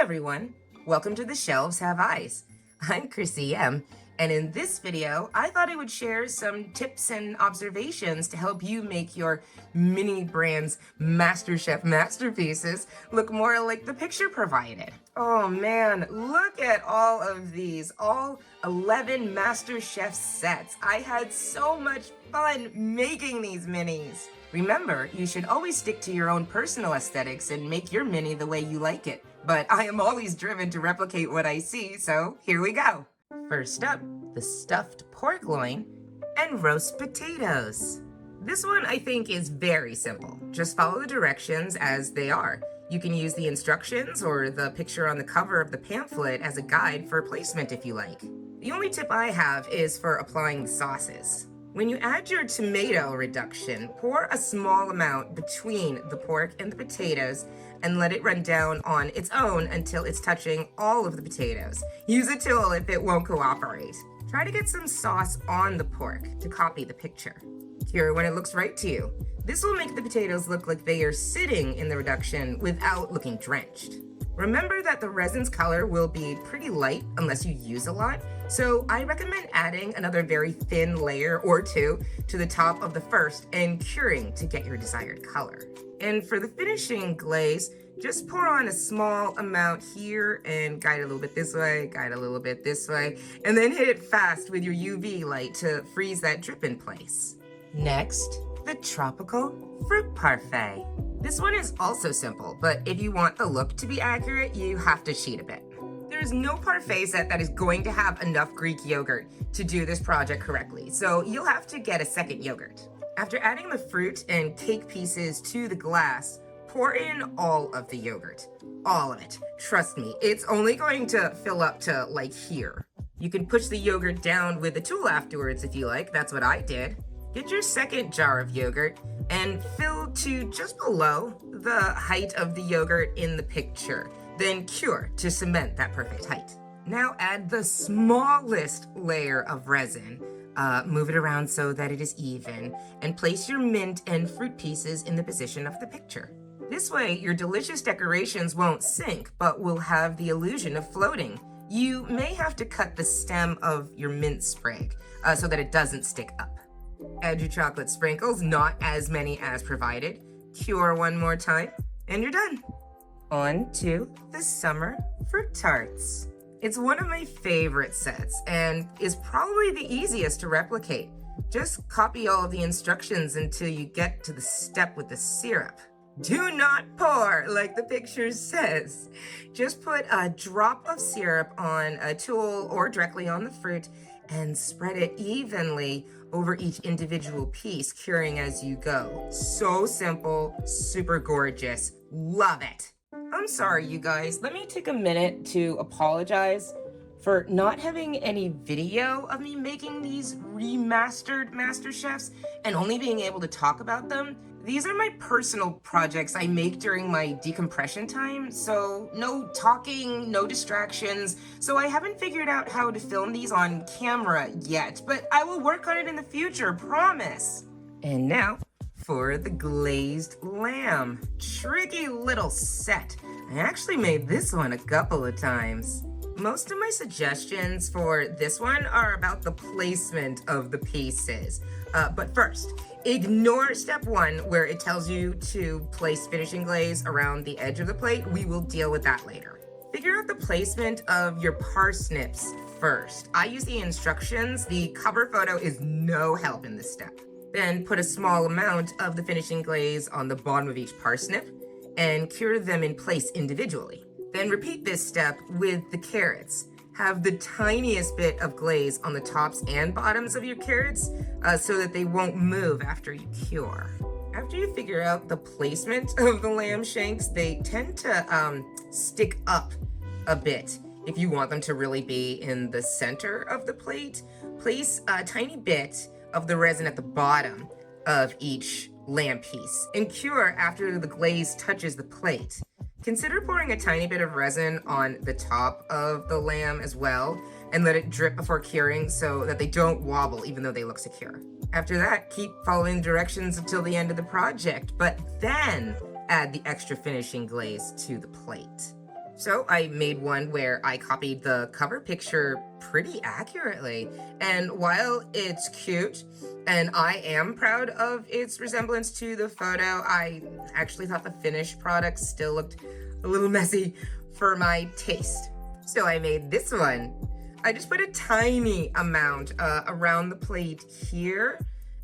everyone, welcome to The Shelves Have Eyes. I'm KrissyM, and in this video, I thought I would share some tips and observations to help you make your MiniBrands Masterchef masterpieces look more like the picture provided. Oh man, look at all of these, all 11 MasterChef sets. I had so much fun making these minis. Remember, you should always stick to your own personal aesthetics and make your mini the way you like it. But I am always driven to replicate what I see, so here we go. First up, the stuffed pork loin and roast potatoes. This one I think is very simple. Just follow the directions as they are. You can use the instructions or the picture on the cover of the pamphlet as a guide for placement if you like. The only tip I have is for applying the sauces. When you add your tomato reduction, pour a small amount between the pork and the potatoes and let it run down on its own until it's touching all of the potatoes. Use a tool if it won't cooperate. Try to get some sauce on the pork to copy the picture. Cure when it looks right to you. This will make the potatoes look like they are sitting in the reduction without looking drenched. Remember that the resin's color will be pretty light unless you use a lot, so I recommend adding another very thin layer or two to the top of the first and curing to get your desired color. And for the finishing glaze, just pour on a small amount here and guide a little bit this way, guide a little bit this way, and then hit it fast with your UV light to freeze that drip in place. Next, the tropical fruit parfait. This one is also simple, but if you want the look to be accurate, you have to cheat a bit. There's no parfait set that is going to have enough Greek yogurt to do this project correctly, so you'll have to get a second yogurt. After adding the fruit and cake pieces to the glass, pour in all of the yogurt. All of it. Trust me, it's only going to fill up to like here. You can push the yogurt down with a tool afterwards if you like, that's what I did. Get your second jar of yogurt and fill to just below the height of the yogurt in the picture. Then cure to cement that perfect height. Now add the smallest layer of resin. Move it around so that it is even, and place your mint and fruit pieces in the position of the picture. This way, your delicious decorations won't sink, but will have the illusion of floating. You may have to cut the stem of your mint sprig so that it doesn't stick up. Add your chocolate sprinkles, not as many as provided. Cure one more time, and you're done. On to the summer fruit tarts. It's one of my favorite sets and is probably the easiest to replicate. Just copy all of the instructions until you get to the step with the syrup. Do not pour like the picture says. Just put a drop of syrup on a tool or directly on the fruit and spread it evenly over each individual piece, curing as you go. So simple, super gorgeous. Love it. I'm sorry, you guys. Let me take a minute to apologize for not having any video of me making these remastered MasterChefs and only being able to talk about them. These are my personal projects I make during my decompression time, so no talking, no distractions, so I haven't figured out how to film these on camera yet, but I will work on it in the future, promise. And now, for the glazed lamb. Tricky little set. I actually made this one a couple of times. Most of my suggestions for this one are about the placement of the pieces. But first, ignore step 1 where it tells you to place finishing glaze around the edge of the plate. We will deal with that later. Figure out the placement of your parsnips first. I use the instructions. The cover photo is no help in this step. Then put a small amount of the finishing glaze on the bottom of each parsnip and cure them in place individually. Then repeat this step with the carrots. Have the tiniest bit of glaze on the tops and bottoms of your carrots so that they won't move after you cure. After you figure out the placement of the lamb shanks, they tend to stick up a bit. If you want them to really be in the center of the plate, place a tiny bit of the resin at the bottom of each lamb piece and cure after the glaze touches the plate. Consider pouring a tiny bit of resin on the top of the lamb as well and let it drip before curing so that they don't wobble even though they look secure. After that, keep following directions until the end of the project, but then add the extra finishing glaze to the plate. So I made one where I copied the cover picture pretty accurately. And while it's cute, and I am proud of its resemblance to the photo, I actually thought the finished product still looked a little messy for my taste. So I made this one. I just put a tiny amount around the plate here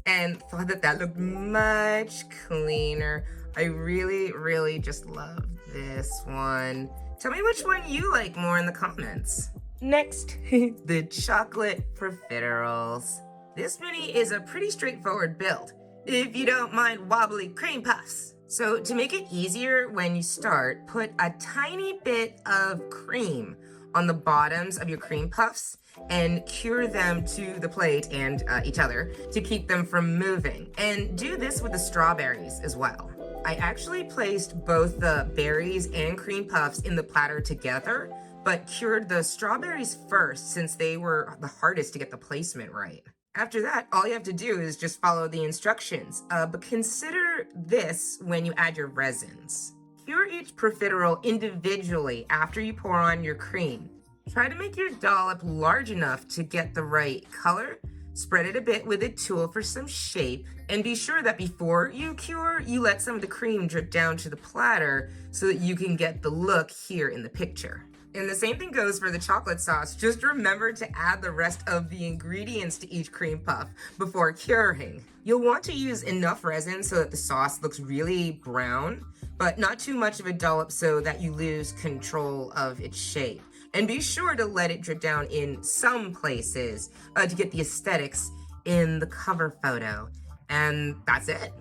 and thought that that looked much cleaner. I really just love this one. Tell me which one you like more in the comments. Next, the chocolate Profiteroles. This mini is a pretty straightforward build, if you don't mind wobbly cream puffs. So to make it easier when you start, put a tiny bit of cream on the bottoms of your cream puffs and cure them to the plate and each other to keep them from moving. And do this with the strawberries as well. I actually placed both the berries and cream puffs in the platter together, but cured the strawberries first since they were the hardest to get the placement right. After that, all you have to do is just follow the instructions, but consider this when you add your resins. Cure each profiterole individually after you pour on your cream. Try to make your dollop large enough to get the right color. Spread it a bit with a tool for some shape, and be sure that before you cure, you let some of the cream drip down to the platter so that you can get the look here in the picture. And the same thing goes for the chocolate sauce. Just remember to add the rest of the ingredients to each cream puff before curing. You'll want to use enough resin so that the sauce looks really brown, but not too much of a dollop so that you lose control of its shape. And be sure to let it drip down in some places to get the aesthetics in the cover photo. And that's it.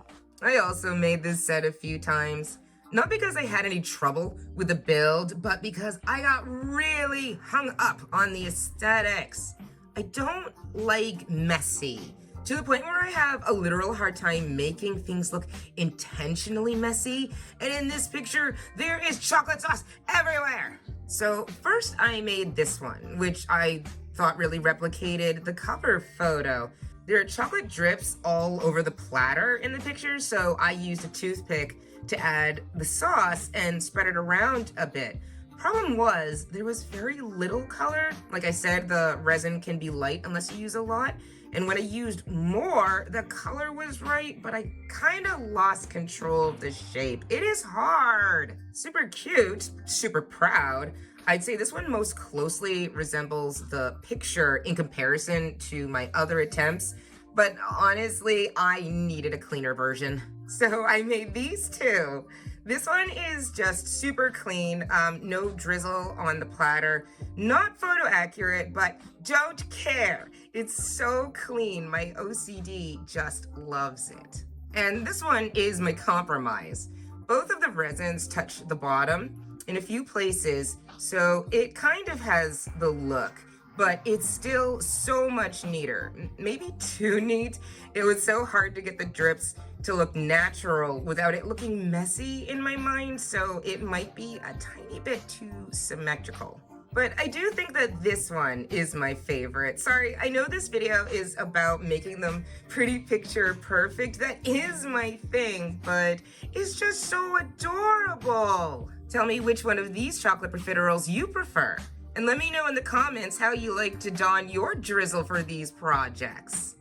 I also made this set a few times. Not because I had any trouble with the build, but because I got really hung up on the aesthetics. I don't like messy, to the point where I have a literal hard time making things look intentionally messy. And in this picture, there is chocolate sauce everywhere. So first I made this one, which I thought really replicated the cover photo. There are chocolate drips all over the platter in the picture, so I used a toothpick to add the sauce and spread it around a bit. Problem was, there was very little color. Like I said, the resin can be light unless you use a lot. And when I used more, the color was right, but I kind of lost control of the shape. It is hard. Super cute, super proud. I'd say this one most closely resembles the picture in comparison to my other attempts, but honestly, I needed a cleaner version. So I made these two. This one is just super clean, no drizzle on the platter. Not photo accurate, but don't care. It's so clean, my OCD just loves it. And this one is my compromise. Both of the resins touch the bottom in a few places, so it kind of has the look, but it's still so much neater. Maybe too neat. It was so hard to get the drips to look natural without it looking messy in my mind, so it might be a tiny bit too symmetrical. But I do think that this one is my favorite. Sorry, I know this video is about making them pretty picture perfect. That is my thing, but it's just so adorable. Tell me which one of these chocolate profiteroles you prefer. And let me know in the comments how you like to don your drizzle for these projects.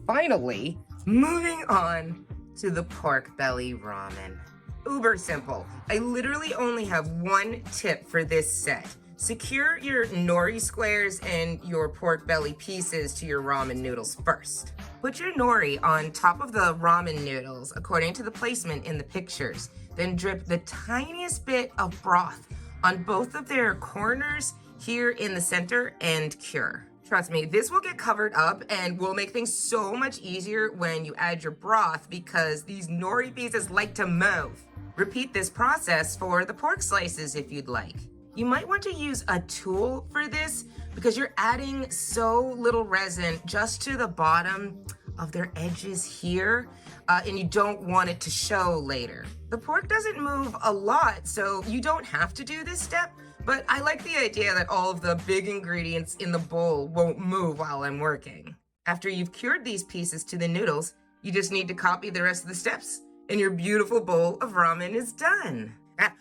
Finally, moving on to the pork belly ramen. Uber simple. I literally only have one tip for this set. Secure your nori squares and your pork belly pieces to your ramen noodles first. Put your nori on top of the ramen noodles according to the placement in the pictures. Then drip the tiniest bit of broth on both of their corners here in the center and cure. Trust me, this will get covered up and will make things so much easier when you add your broth because these nori pieces like to move. Repeat this process for the pork slices if you'd like. You might want to use a tool for this because you're adding so little resin just to the bottom of their edges here, and you don't want it to show later. The pork doesn't move a lot, so you don't have to do this step, but I like the idea that all of the big ingredients in the bowl won't move while I'm working. After you've cured these pieces to the noodles, you just need to copy the rest of the steps, and your beautiful bowl of ramen is done.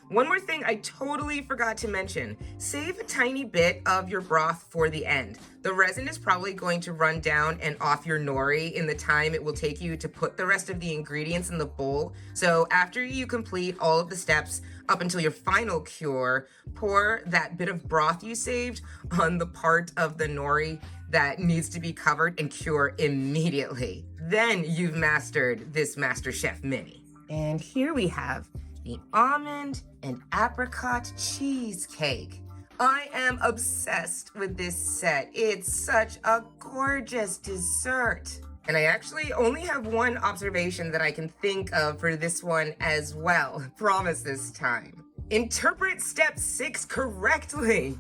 One more thing I totally forgot to mention. Save a tiny bit of your broth for the end. The resin is probably going to run down and off your nori in the time it will take you to put the rest of the ingredients in the bowl. So after you complete all of the steps up until your final cure, pour that bit of broth you saved on the part of the nori that needs to be covered and cure immediately. Then you've mastered this Masterchef mini. And here we have the almond and apricot cheesecake. I am obsessed with this set. It's such a gorgeous dessert. And I actually only have one observation that I can think of for this one as well. Promise this time. Interpret step 6 correctly.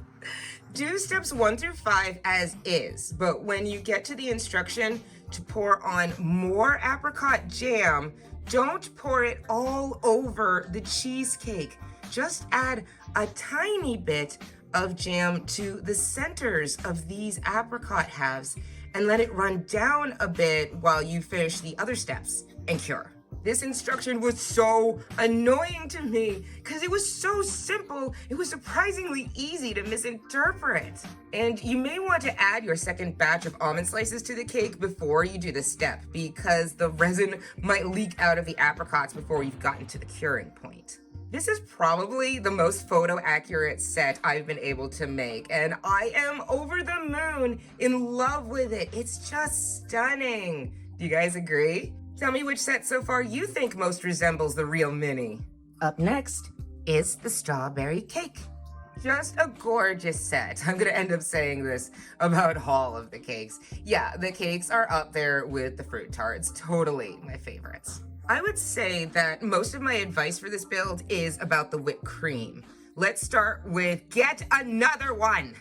Do steps 1 through 5 as is, but when you get to the instruction to pour on more apricot jam, don't pour it all over the cheesecake. Just add a tiny bit of jam to the centers of these apricot halves and let it run down a bit while you finish the other steps and cure. This instruction was so annoying to me because it was so simple, it was surprisingly easy to misinterpret. And you may want to add your second batch of almond slices to the cake before you do this step because the resin might leak out of the apricots before you've gotten to the curing point. This is probably the most photo accurate set I've been able to make, and I am over the moon in love with it. It's just stunning. Do you guys agree? Tell me which set so far you think most resembles the real mini. Up next is the strawberry cake. Just a gorgeous set. I'm gonna end up saying this about all of the cakes. Yeah, the cakes are up there with the fruit tarts. Totally my favorites. I would say that most of my advice for this build is about the whipped cream. Let's start with get another one.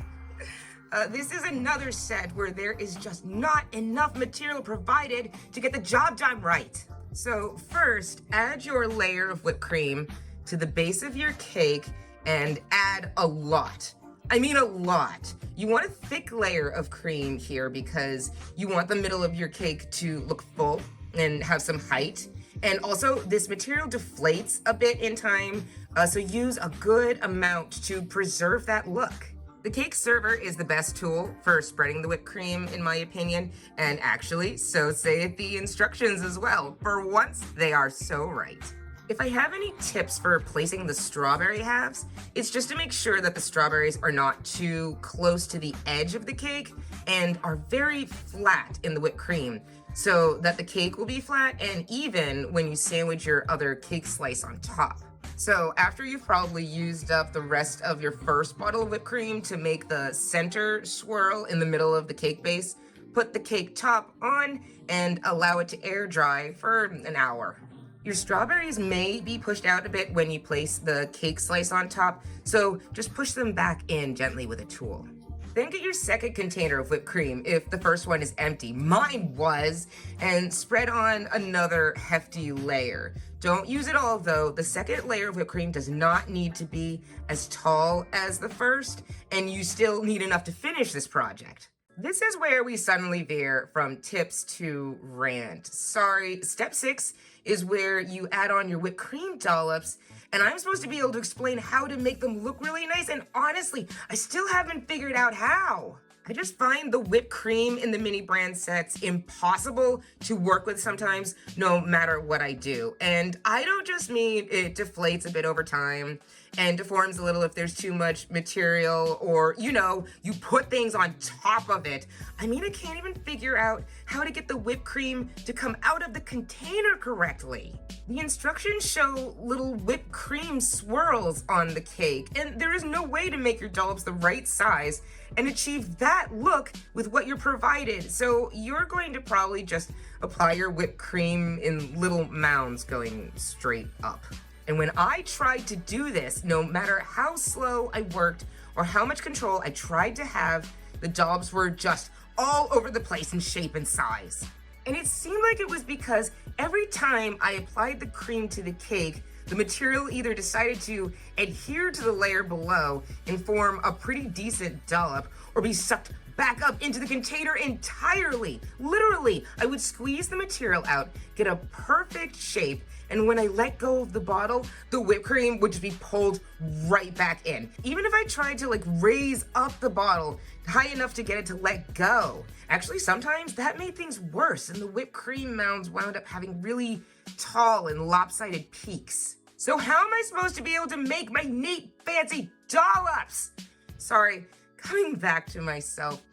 This is another set where there is just not enough material provided to get the job done right. So first, add your layer of whipped cream to the base of your cake and add a lot. I mean a lot. You want a thick layer of cream here because you want the middle of your cake to look full and have some height. And also, this material deflates a bit in time, so use a good amount to preserve that look. The cake server is the best tool for spreading the whipped cream, in my opinion, and actually, so say the instructions as well. For once, they are so right. If I have any tips for placing the strawberry halves, it's just to make sure that the strawberries are not too close to the edge of the cake and are very flat in the whipped cream, so that the cake will be flat and even when you sandwich your other cake slice on top. So after you've probably used up the rest of your first bottle of whipped cream to make the center swirl in the middle of the cake base, put the cake top on and allow it to air dry for an hour. Your strawberries may be pushed out a bit when you place the cake slice on top, so just push them back in gently with a tool. Then get your second container of whipped cream if the first one is empty. Mine was, and spread on another hefty layer. Don't use it all though. The second layer of whipped cream does not need to be as tall as the first, and you still need enough to finish this project. This is where we suddenly veer from tips to rant. Sorry, step 6 is where you add on your whipped cream dollops, and I'm supposed to be able to explain how to make them look really nice, and honestly, I still haven't figured out how. I just find the whipped cream in the MiniBrands sets impossible to work with sometimes, no matter what I do. And I don't just mean it deflates a bit over time and deforms a little if there's too much material or, you know, you put things on top of it. I mean, I can't even figure out how to get the whipped cream to come out of the container correctly. The instructions show little whipped cream swirls on the cake, and there is no way to make your dollops the right size and achieve that look with what you're provided. So you're going to probably just apply your whipped cream in little mounds going straight up. And when I tried to do this, no matter how slow I worked or how much control I tried to have, the dollops were just all over the place in shape and size. And it seemed like it was because every time I applied the cream to the cake, the material either decided to adhere to the layer below and form a pretty decent dollop or be sucked back up into the container entirely. Literally, I would squeeze the material out, get a perfect shape, and when I let go of the bottle, the whipped cream would just be pulled right back in. Even if I tried to like raise up the bottle high enough to get it to let go. Actually, sometimes that made things worse, and the whipped cream mounds wound up having really tall and lopsided peaks. So how am I supposed to be able to make my neat, fancy dollops? Sorry, coming back to myself.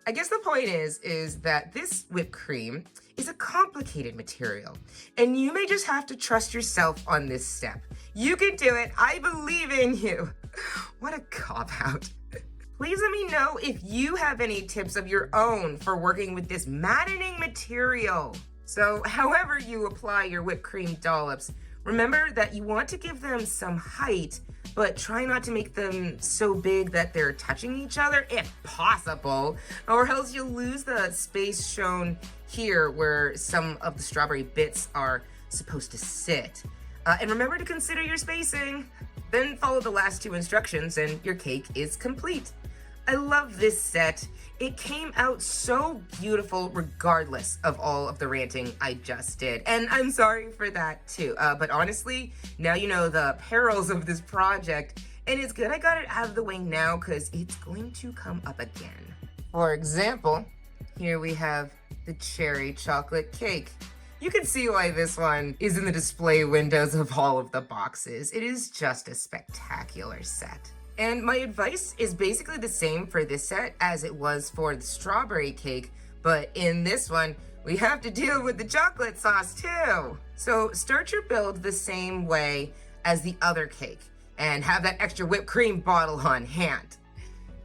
I guess the point is that this whipped cream is a complicated material, and you may just have to trust yourself on this step. You can do it. I believe in you. What a cop-out. Please let me know if you have any tips of your own for working with this maddening material. So however you apply your whipped cream dollops, remember that you want to give them some height, but try not to make them so big that they're touching each other, if possible, or else you'll lose the space shown here where some of the strawberry bits are supposed to sit. And remember to consider your spacing. Then follow the last 2 instructions and your cake is complete. I love this set. It came out so beautiful regardless of all of the ranting I just did. And I'm sorry for that too. But honestly, now you know the perils of this project, and it's good I got it out of the way now because it's going to come up again. For example, here we have the cherry chocolate cake. You can see why this one is in the display windows of all of the boxes. It is just a spectacular set. And my advice is basically the same for this set as it was for the strawberry cake, but in this one, we have to deal with the chocolate sauce too. So start your build the same way as the other cake and have that extra whipped cream bottle on hand.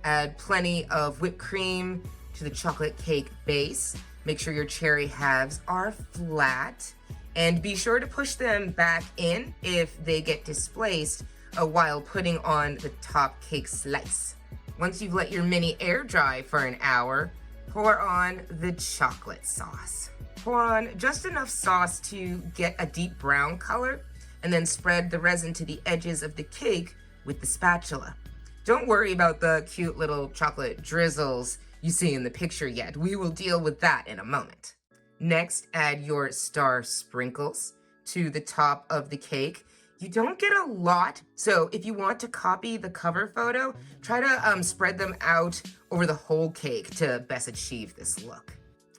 Add plenty of whipped cream to the chocolate cake base. Make sure your cherry halves are flat, and be sure to push them back in if they get displaced while putting on the top cake slice. Once you've let your mini air dry for an hour, pour on the chocolate sauce. Pour on just enough sauce to get a deep brown color, and then spread the resin to the edges of the cake with the spatula. Don't worry about the cute little chocolate drizzles you see in the picture yet. We will deal with that in a moment. Next, add your star sprinkles to the top of the cake. You don't get a lot, so if you want to copy the cover photo, try to spread them out over the whole cake to best achieve this look.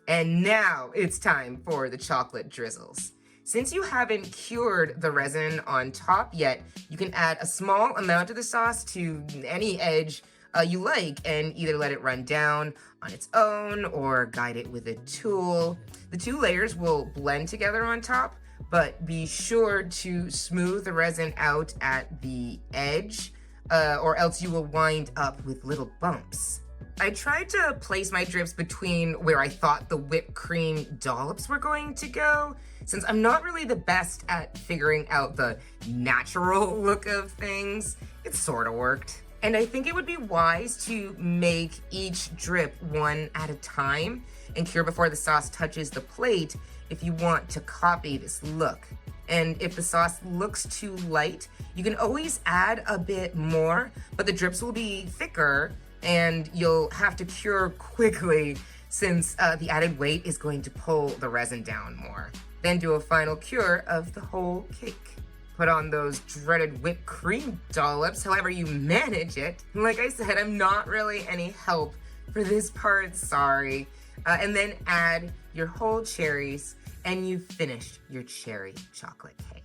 And now it's time for the chocolate drizzles. Since you haven't cured the resin on top yet, you can add a small amount of the sauce to any edge you like and either let it run down on its own or guide it with a tool. The 2 layers will blend together on top, but be sure to smooth the resin out at the edge, or else you will wind up with little bumps. I tried to place my drips between where I thought the whipped cream dollops were going to go, since I'm not really the best at figuring out the natural look of things. It sort of worked. And I think it would be wise to make each drip one at a time and cure before the sauce touches the plate if you want to copy this look. And if the sauce looks too light, you can always add a bit more, but the drips will be thicker and you'll have to cure quickly since the added weight is going to pull the resin down more. Then do a final cure of the whole cake. Put on those dreaded whipped cream dollops, however you manage it. Like I said, I'm not really any help for this part, sorry. And then add your whole cherries and you finished your cherry chocolate cake.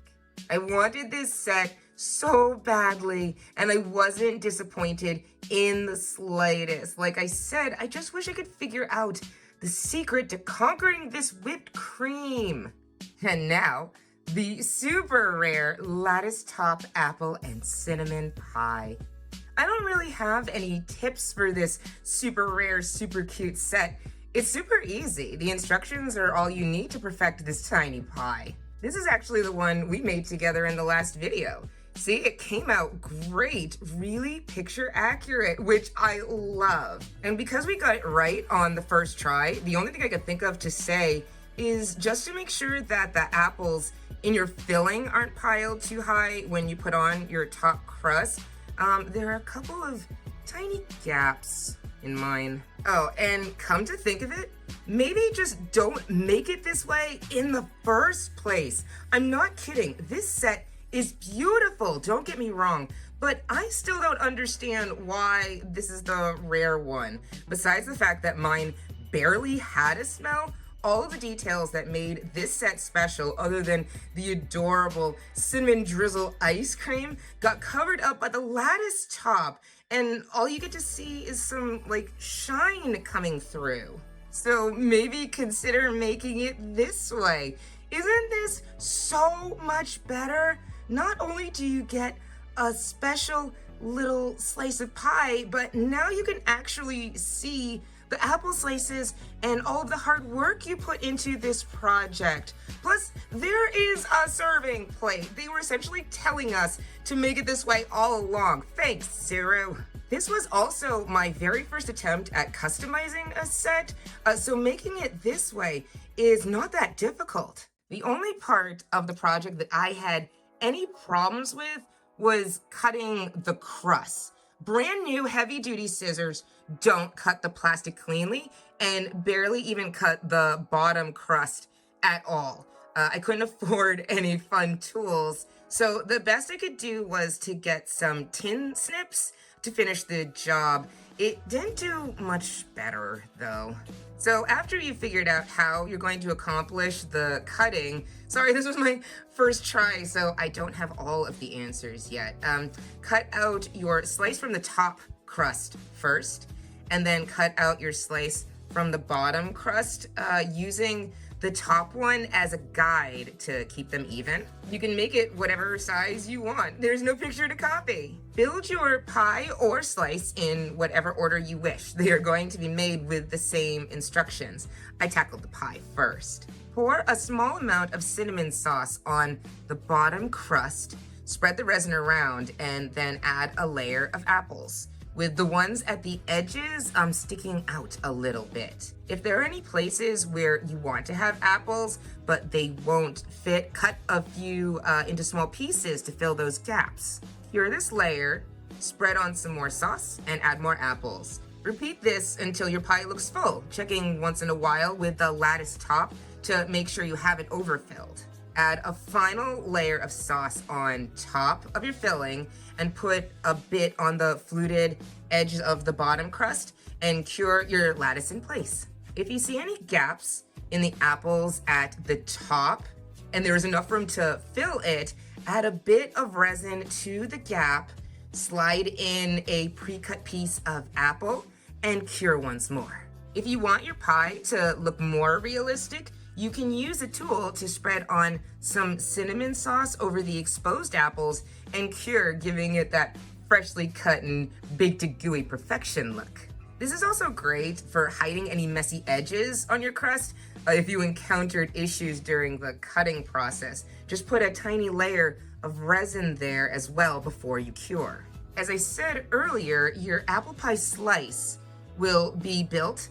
I wanted this set so badly and I wasn't disappointed in the slightest. Like I said, I just wish I could figure out the secret to conquering this whipped cream. And now, the super rare Lattice-Top apple and cinnamon pie. I don't really have any tips for this super rare, super cute set. It's super easy. The instructions are all you need to perfect this tiny pie. This is actually the one we made together in the last video. See, it came out great, really picture accurate, which I love. And because we got it right on the first try, the only thing I could think of to say is just to make sure that the apples in your filling aren't piled too high when you put on your top crust. There are a couple of tiny gaps in mine. Oh, and come to think of it, maybe just don't make it this way in the first place. I'm not kidding. This set is beautiful, don't get me wrong, but I still don't understand why this is the rare one. Besides the fact that mine barely had a smell, all of the details that made this set special, other than the adorable cinnamon drizzle ice cream, got covered up by the Lattice-Top, and all you get to see is some like shine coming through. So maybe consider making it this way. Isn't this so much better? Not only do you get a special little slice of pie, but now you can actually see the apple slices and all of the hard work you put into this project. Plus, there is a serving plate. They were essentially telling us to make it this way all along. Thanks, Zuru. This was also my very first attempt at customizing a set, so making it this way is not that difficult. The only part of the project that I had any problems with was cutting the crust. Brand new heavy-duty scissors don't cut the plastic cleanly and barely even cut the bottom crust at all. I couldn't afford any fun tools, so the best I could do was to get some tin snips to finish the job. It didn't do much better though. So after you figured out how you're going to accomplish the cutting, sorry, this was my first try, so I don't have all of the answers yet. Cut out your slice from the top crust first, and then cut out your slice from the bottom crust using the top one as a guide to keep them even. You can make it whatever size you want. There's no picture to copy. Build your pie or slice in whatever order you wish. They are going to be made with the same instructions. I tackled the pie first. Pour a small amount of cinnamon sauce on the bottom crust, spread the resin around, and then add a layer of apples, with the ones at the edges sticking out a little bit. If there are any places where you want to have apples, but they won't fit, cut a few into small pieces to fill those gaps. Cure this layer, spread on some more sauce, and add more apples. Repeat this until your pie looks full, checking once in a while with the Lattice-Top to make sure you haven't overfilled. Add a final layer of sauce on top of your filling and put a bit on the fluted edge of the bottom crust and cure your lattice in place. If you see any gaps in the apples at the top and there is enough room to fill it, add a bit of resin to the gap, slide in a pre-cut piece of apple, and cure once more. If you want your pie to look more realistic, you can use a tool to spread on some cinnamon sauce over the exposed apples and cure, giving it that freshly cut and baked to gooey perfection look. This is also great for hiding any messy edges on your crust. If you encountered issues during the cutting process, just put a tiny layer of resin there as well before you cure. As I said earlier, your apple pie slice will be built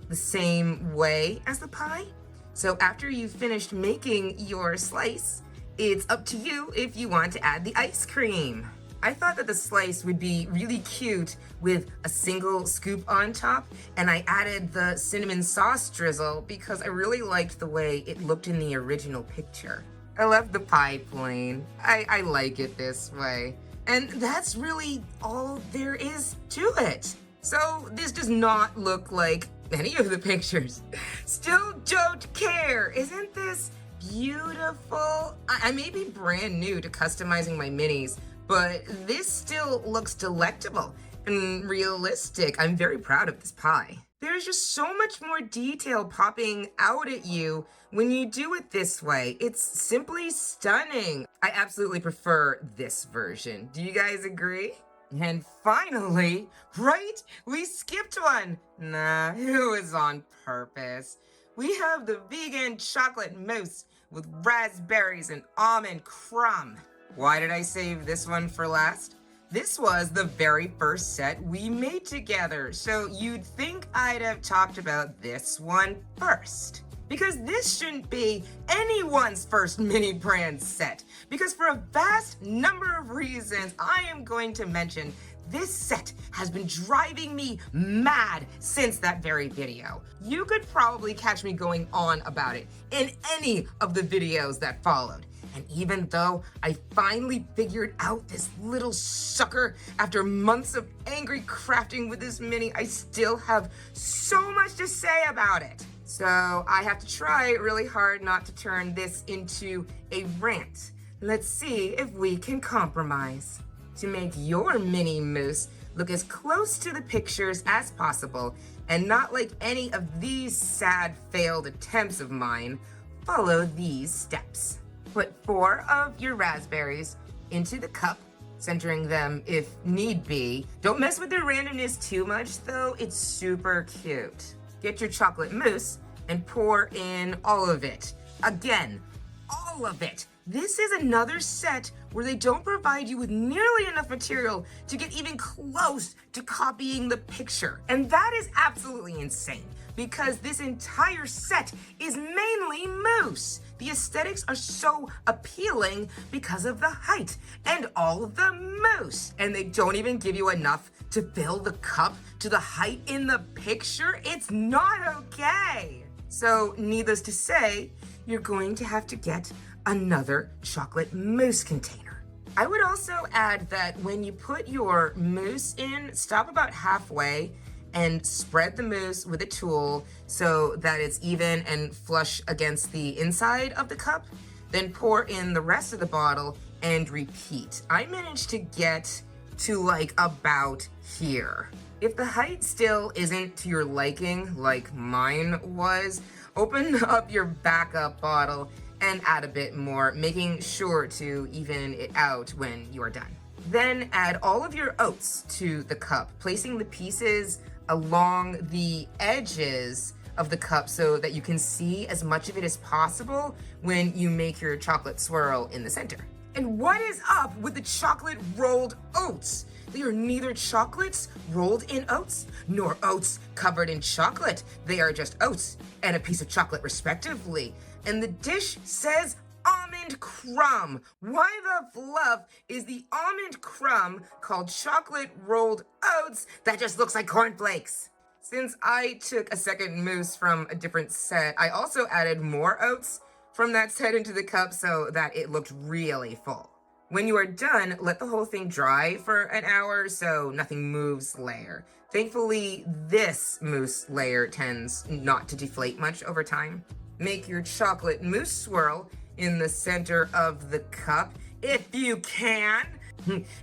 the same way as the pie. So after you've finished making your slice, it's up to you if you want to add the ice cream. I thought that the slice would be really cute with a single scoop on top, and I added the cinnamon sauce drizzle because I really liked the way it looked in the original picture. I love the pie plain. I like it this way. And that's really all there is to it. So this does not look like any of the pictures. Still don't care. Isn't this beautiful? I may be brand new to customizing my minis, but this still looks delectable and realistic. I'm very proud of this pie. There's just so much more detail popping out at you when you do it this way. It's simply stunning. I absolutely prefer this version. Do you guys agree? And finally, right? We skipped one. Nah, it was on purpose. We have the vegan chocolate mousse with raspberries and almond crumb. Why did I save this one for last? This was the very first set we made together, so you'd think I'd have talked about this one first. Because this shouldn't be anyone's first MiniBrands set, because for a vast number of reasons, I am going to mention This set has been driving me mad since that very video. You could probably catch me going on about it in any of the videos that followed. And even though I finally figured out this little sucker after months of angry crafting with this mini, I still have so much to say about it. So I have to try really hard not to turn this into a rant. Let's see if we can compromise. To make your mini mousse look as close to the pictures as possible and not like any of these sad failed attempts of mine, follow these steps. Put 4 of your raspberries into the cup, centering them if need be. Don't mess with the randomness too much though, it's super cute. Get your chocolate mousse and pour in all of it. Again, all of it. This is another set where they don't provide you with nearly enough material to get even close to copying the picture. And that is absolutely insane because this entire set is mainly mousse. The aesthetics are so appealing because of the height and all of the mousse. And they don't even give you enough to fill the cup to the height in the picture. It's not okay. So needless to say, you're going to have to get another chocolate mousse container. I would also add that when you put your mousse in, stop about halfway and spread the mousse with a tool so that it's even and flush against the inside of the cup. Then pour in the rest of the bottle and repeat. I managed to get to like about here. If the height still isn't to your liking like mine was, open up your backup bottle and add a bit more, making sure to even it out when you are done. Then add all of your oats to the cup, placing the pieces along the edges of the cup so that you can see as much of it as possible when you make your chocolate swirl in the center. And what is up with the chocolate rolled oats? They are neither chocolates rolled in oats, nor oats covered in chocolate. They are just oats and a piece of chocolate respectively. And the dish says almond crumb. Why the fluff is the almond crumb called chocolate rolled oats that just looks like cornflakes? Since I took a second mousse from a different set, I also added more oats from that set into the cup so that it looked really full. When you are done, let the whole thing dry for an hour so nothing moves layer. Thankfully, this mousse layer tends not to deflate much over time. Make your chocolate mousse swirl in the center of the cup, if you can.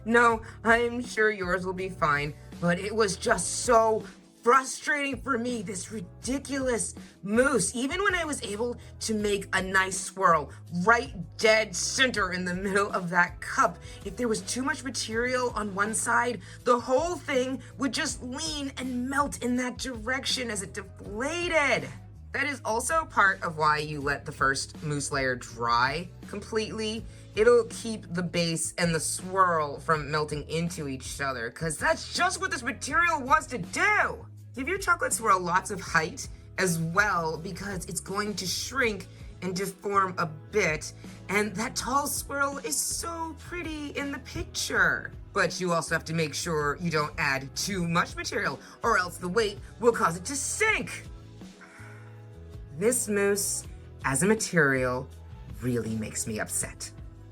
No, I'm sure yours will be fine, but it was just so frustrating for me, this ridiculous mousse. Even when I was able to make a nice swirl right dead center in the middle of that cup, if there was too much material on one side, the whole thing would just lean and melt in that direction as it deflated. That is also part of why you let the first mousse layer dry completely. It'll keep the base and the swirl from melting into each other, because that's just what this material wants to do. Give your chocolate swirl lots of height as well, because it's going to shrink and deform a bit, and that tall swirl is so pretty in the picture. But you also have to make sure you don't add too much material, or else the weight will cause it to sink. This mousse, as a material, really makes me upset.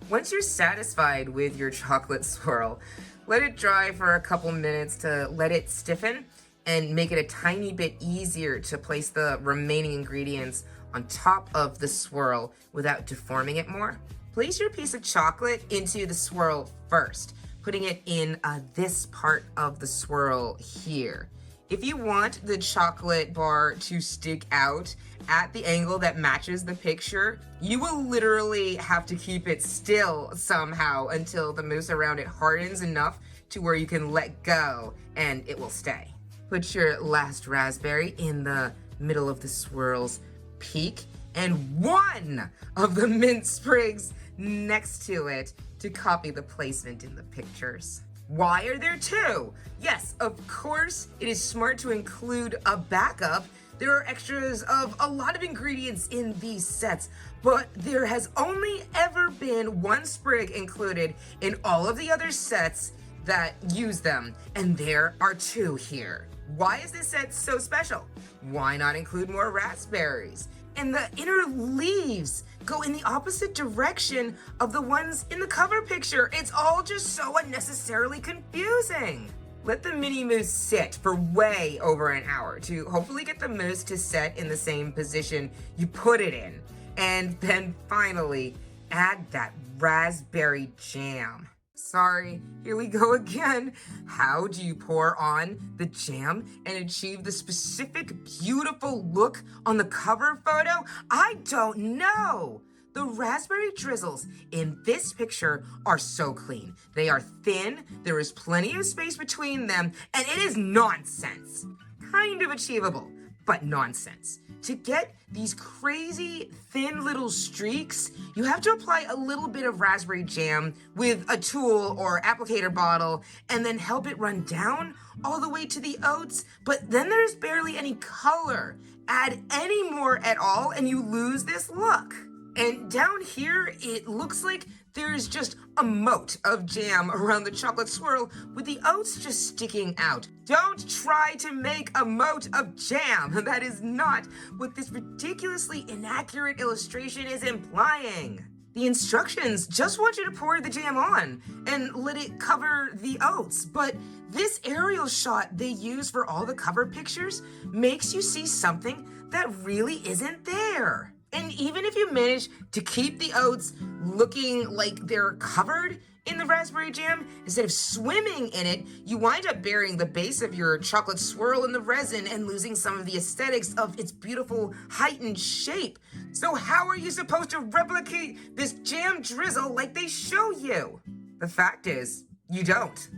Once you're satisfied with your chocolate swirl, let it dry for a couple minutes to let it stiffen and make it a tiny bit easier to place the remaining ingredients on top of the swirl without deforming it more. Place your piece of chocolate into the swirl first, putting it in this part of the swirl here. If you want the chocolate bar to stick out at the angle that matches the picture, you will literally have to keep it still somehow until the mousse around it hardens enough to where you can let go and it will stay. Put your last raspberry in the middle of the swirl's peak and one of the mint sprigs next to it to copy the placement in the pictures. Why are there two? Yes, of course, it is smart to include a backup. There are extras of a lot of ingredients in these sets, but there has only ever been one sprig included in all of the other sets, that use them, and there are 2 here. Why is this set so special? Why not include more raspberries? And the inner leaves go in the opposite direction of the ones in the cover picture. It's all just so unnecessarily confusing. Let the mini mousse sit for way over an hour to hopefully get the mousse to set in the same position you put it in. And then finally, add that raspberry jam. Sorry, here we go again. How do you pour on the jam and achieve the specific beautiful look on the cover photo? I don't know. The raspberry drizzles in this picture are so clean. They are thin, there is plenty of space between them, and it is nonsense. Kind of achievable, but nonsense. To get these crazy thin little streaks, you have to apply a little bit of raspberry jam with a tool or applicator bottle and then help it run down all the way to the oats, but then there's barely any color. Add any more at all and you lose this look. And down here, it looks like there's just a moat of jam around the chocolate swirl with the oats just sticking out. Don't try to make a moat of jam. That is not what this ridiculously inaccurate illustration is implying. The instructions just want you to pour the jam on and let it cover the oats, but this aerial shot they use for all the cover pictures makes you see something that really isn't there. And even if you manage to keep the oats looking like they're covered in the raspberry jam, instead of swimming in it, you wind up burying the base of your chocolate swirl in the resin and losing some of the aesthetics of its beautiful heightened shape. So how are you supposed to replicate this jam drizzle like they show you? The fact is, you don't.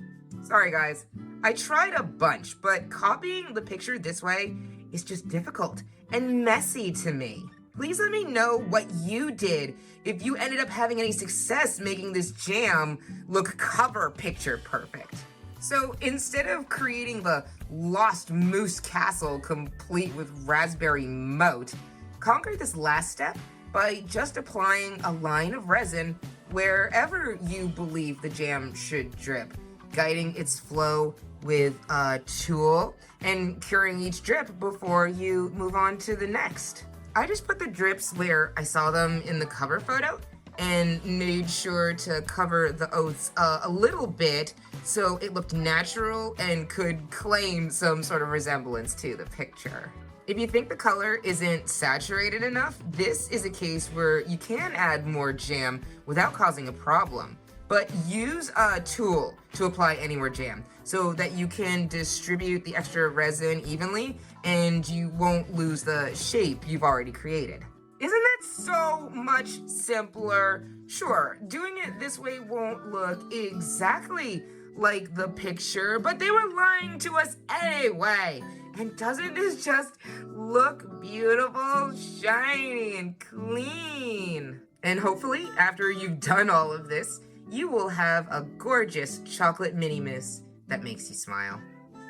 Sorry guys, I tried a bunch, but copying the picture this way is just difficult and messy to me. Please let me know what you did if you ended up having any success making this jam look cover picture perfect. So instead of creating the lost mousse castle complete with raspberry moat, conquer this last step by just applying a line of resin wherever you believe the jam should drip, guiding its flow with a tool and curing each drip before you move on to the next. I just put the drips where I saw them in the cover photo and made sure to cover the oats a little bit so it looked natural and could claim some sort of resemblance to the picture. If you think the color isn't saturated enough, this is a case where you can add more jam without causing a problem. But use a tool to apply any more jam so that you can distribute the extra resin evenly and you won't lose the shape you've already created. Isn't that so much simpler? Sure, doing it this way won't look exactly like the picture, but they were lying to us anyway. And doesn't this just look beautiful, shiny, and clean? And hopefully, after you've done all of this, you will have a gorgeous chocolate mini mousse that makes you smile.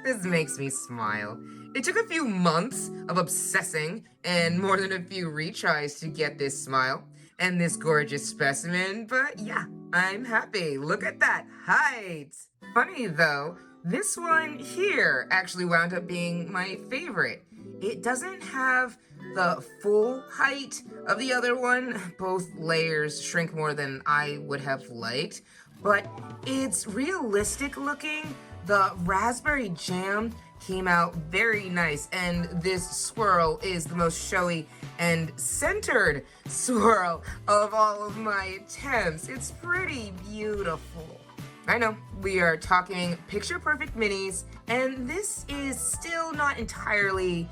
This makes me smile. It took a few months of obsessing and more than a few retries to get this smile and this gorgeous specimen, but yeah, I'm happy. Look at that height. Funny though, this one here actually wound up being my favorite. It doesn't have the full height of the other one. Both layers shrink more than I would have liked, but it's realistic looking. The raspberry jam came out very nice, and this swirl is the most showy and centered swirl of all of my attempts. It's pretty beautiful. I know, we are talking picture perfect minis, and this is still not entirely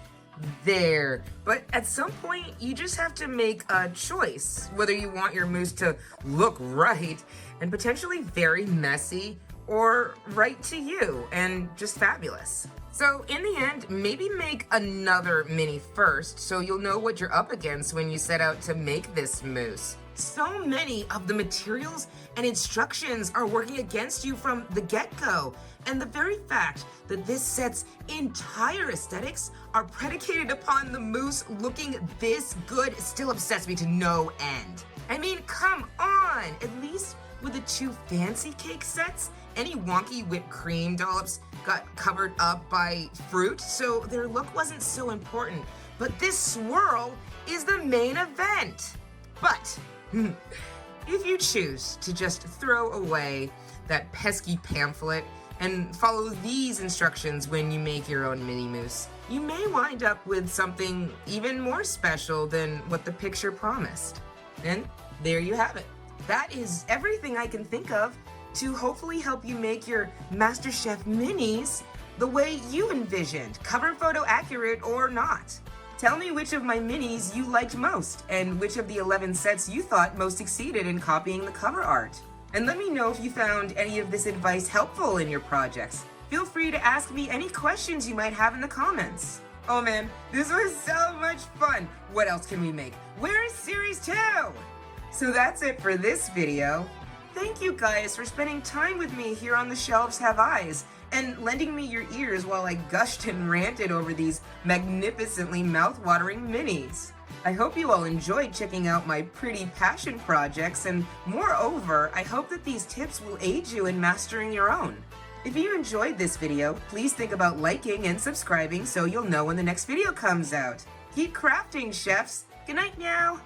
there, but at some point you just have to make a choice whether you want your mousse to look right and potentially very messy, or right to you and just fabulous. So in the end, maybe make another mini first so you'll know what you're up against when you set out to make this mousse. So many of the materials and instructions are working against you from the get-go, and the very fact that this set's entire aesthetics are predicated upon the mousse looking this good still obsessed me to no end. I mean, come on! At least with the two fancy cake sets, any wonky whipped cream dollops got covered up by fruit, so their look wasn't so important. But this swirl is the main event. But if you choose to just throw away that pesky pamphlet and follow these instructions when you make your own mini mousse, you may wind up with something even more special than what the picture promised. And there you have it. That is everything I can think of to hopefully help you make your Masterchef minis the way you envisioned, cover photo accurate or not. Tell me which of my minis you liked most and which of the 11 sets you thought most succeeded in copying the cover art. And let me know if you found any of this advice helpful in your projects. Feel free to ask me any questions you might have in the comments. Oh man, this was so much fun. What else can we make? Where is series 2? So that's it for this video. Thank you guys for spending time with me here on The Shelves Have Eyes and lending me your ears while I gushed and ranted over these magnificently mouth-watering minis. I hope you all enjoyed checking out my pretty passion projects, and moreover, I hope that these tips will aid you in mastering your own. If you enjoyed this video, please think about liking and subscribing so you'll know when the next video comes out. Keep crafting, chefs! Good night now!